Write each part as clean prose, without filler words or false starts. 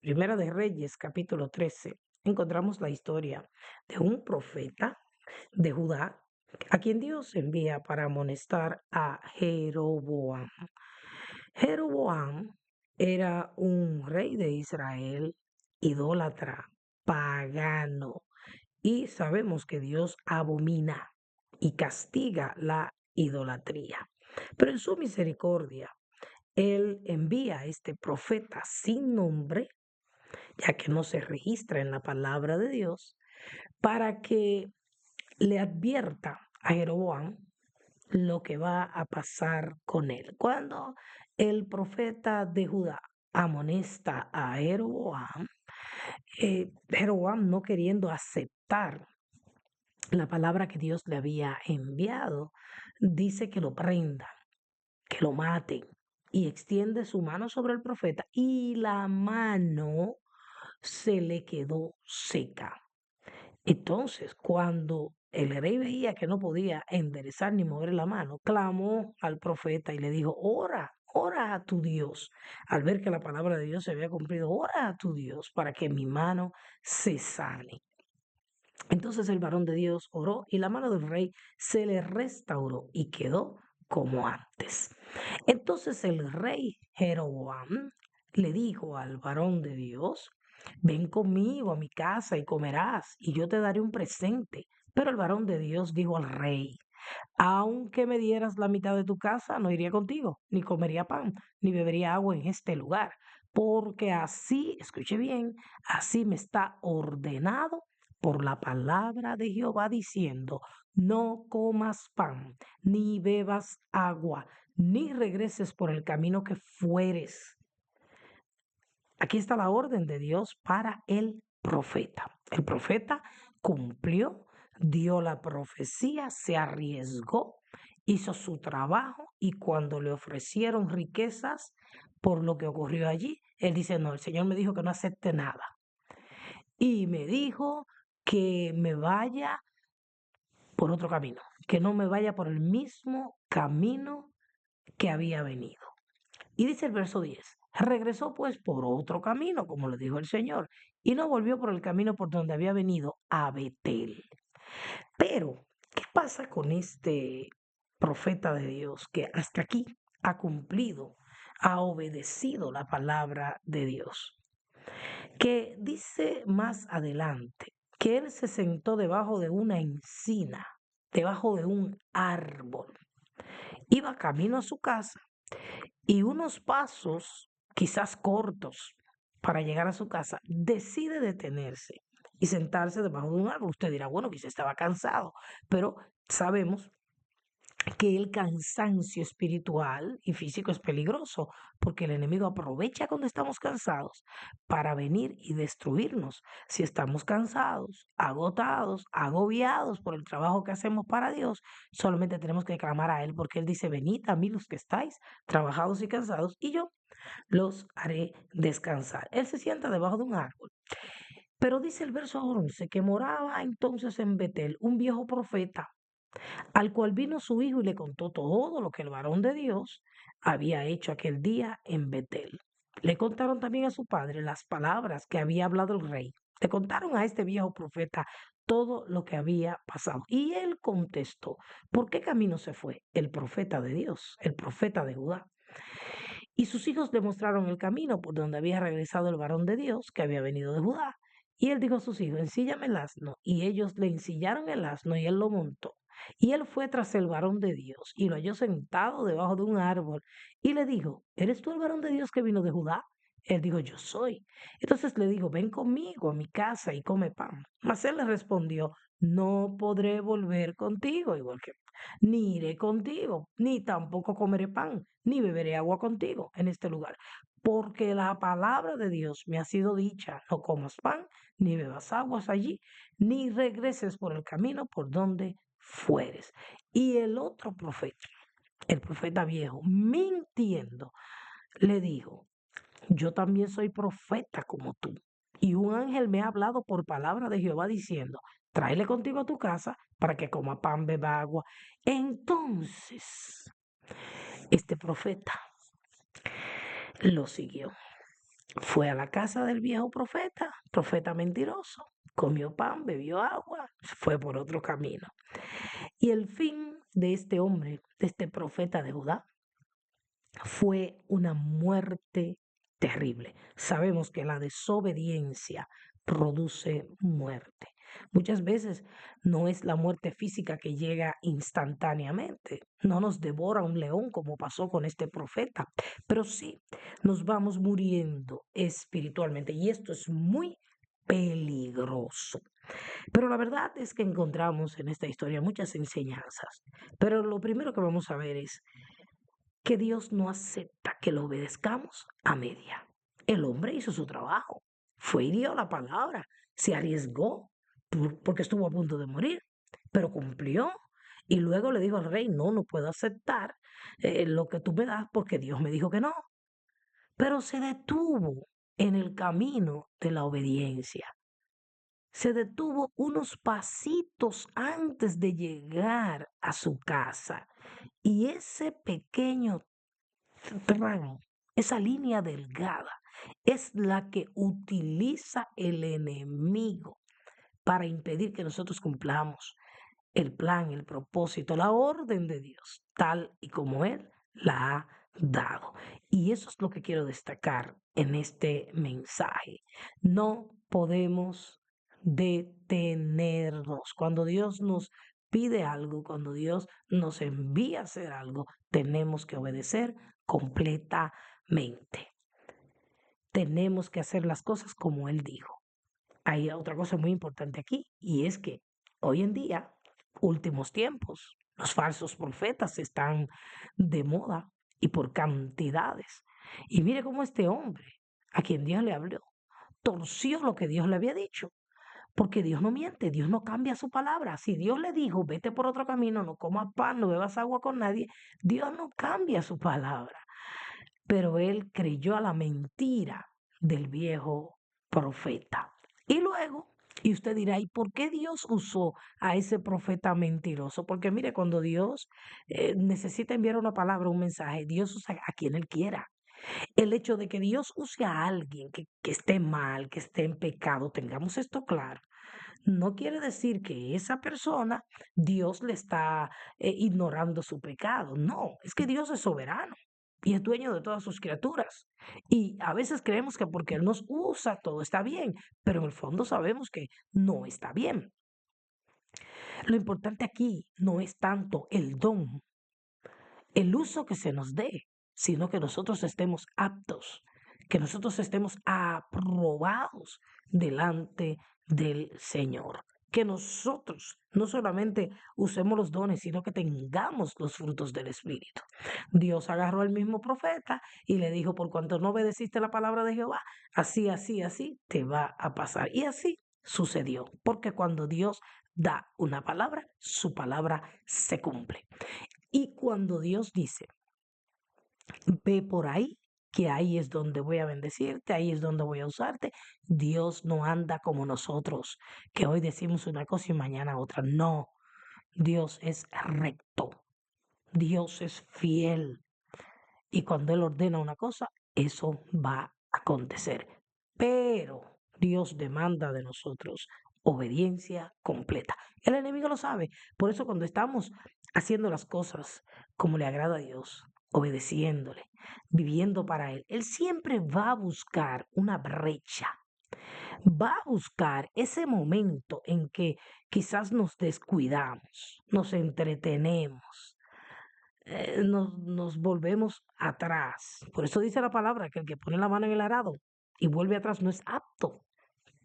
Primera de Reyes, capítulo 13, encontramos la historia de un profeta de Judá a quien Dios envía para amonestar a Jeroboam. Jeroboam era un rey de Israel, idólatra, pagano, y sabemos que Dios abomina y castiga la idolatría. Pero en su misericordia, Él envía a este profeta sin nombre, ya que no se registra en la palabra de Dios, para que le advierta a Jeroboam lo que va a pasar con él. Cuando el profeta de Judá amonesta a Jeroboam, Jeroboam no queriendo aceptar la palabra que Dios le había enviado, dice que lo prendan, que lo maten, y extiende su mano sobre el profeta y la mano se le quedó seca. Entonces, cuando el rey veía que no podía enderezar ni mover la mano, clamó al profeta y le dijo, ora, ora a tu Dios. Al ver que la palabra de Dios se había cumplido, ora a tu Dios para que mi mano se sane. Entonces el varón de Dios oró y la mano del rey se le restauró y quedó como antes. Entonces el rey Jeroboam le dijo al varón de Dios, ven conmigo a mi casa y comerás, y yo te daré un presente. Pero el varón de Dios dijo al rey, aunque me dieras la mitad de tu casa, no iría contigo, ni comería pan, ni bebería agua en este lugar, porque así, escuche bien, así me está ordenado por la palabra de Jehová diciendo, no comas pan, ni bebas agua, ni regreses por el camino que fueres. Aquí está la orden de Dios para el profeta. El profeta cumplió, dio la profecía, se arriesgó, hizo su trabajo y cuando le ofrecieron riquezas por lo que ocurrió allí, él dice, no, el Señor me dijo que no acepte nada. Y me dijo que me vaya por otro camino, que no me vaya por el mismo camino que había venido. Y dice el verso 10, regresó pues por otro camino, como le dijo el Señor, y no volvió por el camino por donde había venido a Betel. Pero, ¿qué pasa con este profeta de Dios que hasta aquí ha cumplido, ha obedecido la palabra de Dios? Que dice más adelante que él se sentó debajo de una encina, debajo de un árbol. Iba camino a su casa y unos pasos, quizás cortos, para llegar a su casa, decide detenerse y sentarse debajo de un árbol. Usted dirá, bueno, quizás estaba cansado, pero sabemos que el cansancio espiritual y físico es peligroso, porque el enemigo aprovecha cuando estamos cansados para venir y destruirnos. Si estamos cansados, agotados, agobiados por el trabajo que hacemos para Dios, solamente tenemos que clamar a Él, porque Él dice, venid a mí los que estáis trabajados y cansados, y yo los haré descansar. Él se sienta debajo de un árbol. Pero dice el verso 11 que moraba entonces en Betel un viejo profeta, al cual vino su hijo y le contó todo lo que el varón de Dios había hecho aquel día en Betel. Le contaron también a su padre las palabras que había hablado el rey. Le contaron a este viejo profeta todo lo que había pasado. Y él contestó, ¿por qué camino se fue? El profeta de Dios, el profeta de Judá. Y sus hijos le mostraron el camino por donde había regresado el varón de Dios que había venido de Judá. Y él dijo a sus hijos, ensíllame el asno. Y ellos le ensillaron el asno y él lo montó. Y él fue tras el varón de Dios y lo halló sentado debajo de un árbol. Y le dijo, ¿eres tú el varón de Dios que vino de Judá? Él dijo, yo soy. Entonces le dijo, ven conmigo a mi casa y come pan. Mas él le respondió, no podré volver contigo, igual que ni iré contigo, ni tampoco comeré pan, ni beberé agua contigo en este lugar, porque la palabra de Dios me ha sido dicha, no comas pan, ni bebas aguas allí, ni regreses por el camino por donde fueres. Y el otro profeta, el profeta viejo, mintiendo, le dijo, yo también soy profeta como tú. Y un ángel me ha hablado por palabra de Jehová diciendo, tráele contigo a tu casa para que coma pan, beba agua. Entonces, este profeta lo siguió. Fue a la casa del viejo profeta, profeta mentiroso, comió pan, bebió agua, fue por otro camino. Y el fin de este hombre, de este profeta de Judá, fue una muerte terrible. Sabemos que la desobediencia produce muerte. Muchas veces no es la muerte física que llega instantáneamente, no nos devora un león como pasó con este profeta, pero sí nos vamos muriendo espiritualmente y esto es muy peligroso. Pero la verdad es que encontramos en esta historia muchas enseñanzas, pero lo primero que vamos a ver es que Dios no acepta que lo obedezcamos a media. El hombre hizo su trabajo, fue y dio la palabra, se arriesgó porque estuvo a punto de morir, pero cumplió. Y luego le dijo al rey, no, no puedo aceptar lo que tú me das porque Dios me dijo que no. Pero se detuvo en el camino de la obediencia. Se detuvo unos pasitos antes de llegar a su casa. Y ese pequeño tramo, esa línea delgada, es la que utiliza el enemigo para impedir que nosotros cumplamos el plan, el propósito, la orden de Dios, tal y como Él la ha dado. Y eso es lo que quiero destacar en este mensaje. No podemos detenernos. Cuando Dios nos pide algo, cuando Dios nos envía a hacer algo, tenemos que obedecer completamente. Tenemos que hacer las cosas como Él dijo. Hay otra cosa muy importante aquí y es que hoy en día, últimos tiempos, los falsos profetas están de moda y por cantidades. Y mire cómo este hombre, a quien Dios le habló, torció lo que Dios le había dicho. Porque Dios no miente, Dios no cambia su palabra. Si Dios le dijo, vete por otro camino, no comas pan, no bebas agua con nadie, Dios no cambia su palabra. Pero él creyó a la mentira del viejo profeta. Y luego, y usted dirá, ¿y por qué Dios usó a ese profeta mentiroso? Porque mire, cuando Dios necesita enviar una palabra, un mensaje, Dios usa a quien Él quiera. El hecho de que Dios use a alguien que esté mal, que esté en pecado, tengamos esto claro. No quiere decir que esa persona, Dios le está ignorando su pecado. No, es que Dios es soberano y es dueño de todas sus criaturas. Y a veces creemos que porque Él nos usa todo está bien, pero en el fondo sabemos que no está bien. Lo importante aquí no es tanto el don, el uso que se nos dé, sino que nosotros estemos aptos, que nosotros estemos aprobados delante del Señor. Que nosotros no solamente usemos los dones, sino que tengamos los frutos del Espíritu. Dios agarró al mismo profeta y le dijo, por cuanto no obedeciste la palabra de Jehová, así, así, así te va a pasar. Y así sucedió, porque cuando Dios da una palabra, su palabra se cumple. Y cuando Dios dice, ve por ahí, que ahí es donde voy a bendecirte, ahí es donde voy a usarte, Dios no anda como nosotros, que hoy decimos una cosa y mañana otra. No, Dios es recto, Dios es fiel. Y cuando Él ordena una cosa, eso va a acontecer. Pero Dios demanda de nosotros obediencia completa. El enemigo lo sabe. Por eso cuando estamos haciendo las cosas como le agrada a Dios, obedeciéndole, viviendo para Él, Él siempre va a buscar una brecha, va a buscar ese momento en que quizás nos descuidamos, nos entretenemos, nos volvemos atrás. Por eso dice la palabra que el que pone la mano en el arado y vuelve atrás no es apto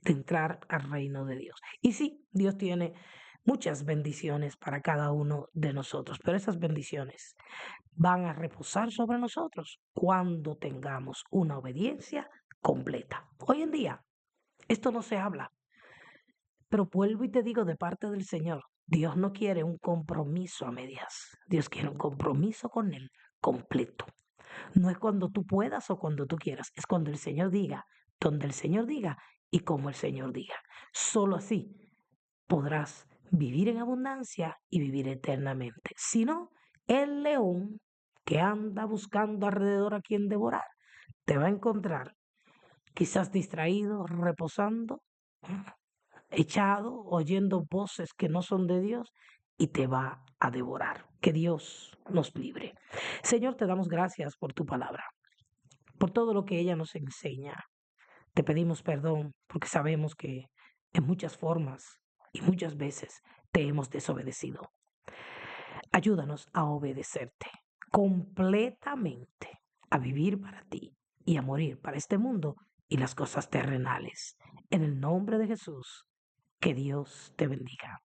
de entrar al reino de Dios. Y sí, Dios tiene muchas bendiciones para cada uno de nosotros, pero esas bendiciones van a reposar sobre nosotros cuando tengamos una obediencia completa. Hoy en día, esto no se habla, pero vuelvo y te digo de parte del Señor, Dios no quiere un compromiso a medias, Dios quiere un compromiso con Él completo. No es cuando tú puedas o cuando tú quieras, es cuando el Señor diga, donde el Señor diga y como el Señor diga. Solo así podrás vivir en abundancia y vivir eternamente. Si no, el león que anda buscando alrededor a quien devorar, te va a encontrar quizás distraído, reposando, echado, oyendo voces que no son de Dios y te va a devorar. Que Dios nos libre. Señor, te damos gracias por tu palabra, por todo lo que ella nos enseña. Te pedimos perdón porque sabemos que en muchas formas y muchas veces te hemos desobedecido. Ayúdanos a obedecerte completamente, a vivir para ti y a morir para este mundo y las cosas terrenales. En el nombre de Jesús, que Dios te bendiga.